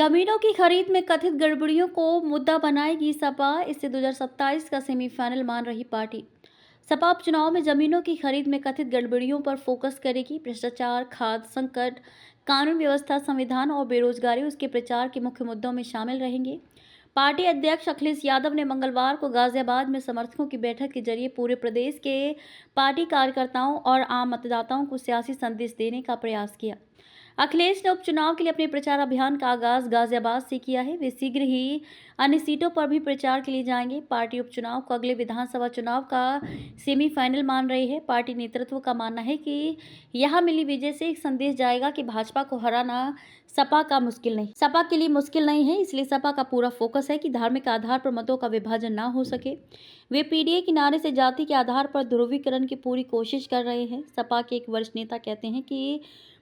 जमीनों की खरीद में कथित गड़बड़ियों को मुद्दा बनाएगी सपा। इसे 2027 का सेमीफाइनल मान रही पार्टी। सपा उपचुनाव में जमीनों की खरीद में कथित गड़बड़ियों पर फोकस करेगी। भ्रष्टाचार, खाद्य संकट, कानून व्यवस्था, संविधान और बेरोजगारी उसके प्रचार के मुख्य मुद्दों में शामिल रहेंगे। पार्टी अध्यक्ष अखिलेश यादव ने मंगलवार को गाजियाबाद में समर्थकों की बैठक के जरिए पूरे प्रदेश के पार्टी कार्यकर्ताओं और आम मतदाताओं को सियासी संदेश देने का प्रयास किया। अखिलेश ने उपचुनाव के लिए अपने प्रचार अभियान का आगाज गाजियाबाद से किया है। वे शीघ्र ही अन्य सीटों पर भी प्रचार के लिए जाएंगे। पार्टी उपचुनाव को अगले विधानसभा चुनाव का सेमीफाइनल मान रही है। पार्टी नेतृत्व का मानना है कि यहां मिली विजय से एक संदेश जाएगा कि भाजपा को हराना सपा के लिए मुश्किल नहीं है। इसलिए सपा का पूरा फोकस है कि धार्मिक आधार पर मतों का विभाजन ना हो सके। वे पीडीए के नारे से जाति के आधार पर ध्रुवीकरण की पूरी कोशिश कर रहे हैं। सपा के एक वरिष्ठ नेता कहते हैं कि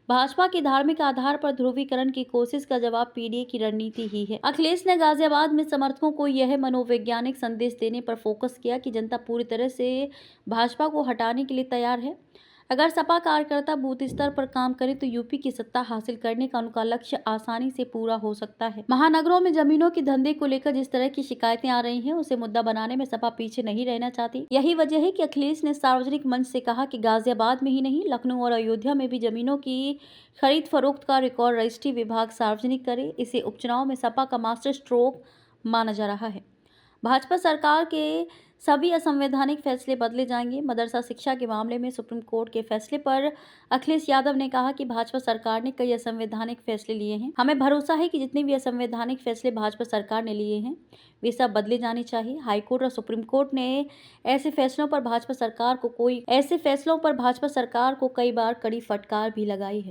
भाजपा के धार्मिक आधार पर ध्रुवीकरण की कोशिश का जवाब पीडीए की रणनीति ही है। अखिलेश ने गाजियाबाद में समर्थकों को यह मनोवैज्ञानिक संदेश देने पर फोकस किया कि जनता पूरी तरह से भाजपा को हटाने के लिए तैयार है। अगर सपा कार्यकर्ता बूथ स्तर पर काम करें तो यूपी की सत्ता हासिल करने का उनका लक्ष्य आसानी से पूरा हो सकता है। महानगरों में जमीनों के धंधे को लेकर जिस तरह की शिकायतें आ रही हैं, उसे मुद्दा बनाने में सपा पीछे नहीं रहना चाहती। यही वजह है कि अखिलेश ने सार्वजनिक मंच से कहा कि गाजियाबाद में ही नहीं, लखनऊ और अयोध्या में भी जमीनों की खरीद फरोख्त का रिकॉर्ड रजिस्ट्री विभाग सार्वजनिक करे। इसे उपचुनाव में सपा का मास्टर स्ट्रोक माना जा रहा है। भाजपा सरकार के सभी असंवैधानिक फैसले बदले जाएंगे। मदरसा शिक्षा के मामले में सुप्रीम कोर्ट के फैसले पर अखिलेश यादव ने कहा कि भाजपा सरकार ने कई असंवैधानिक फैसले लिए हैं। हमें भरोसा है कि जितने भी असंवैधानिक फैसले भाजपा सरकार ने लिए हैं वे सब बदले जाने चाहिए। हाईकोर्ट और सुप्रीम कोर्ट ने ऐसे फैसलों पर भाजपा सरकार को कई बार कड़ी फटकार भी लगाई है।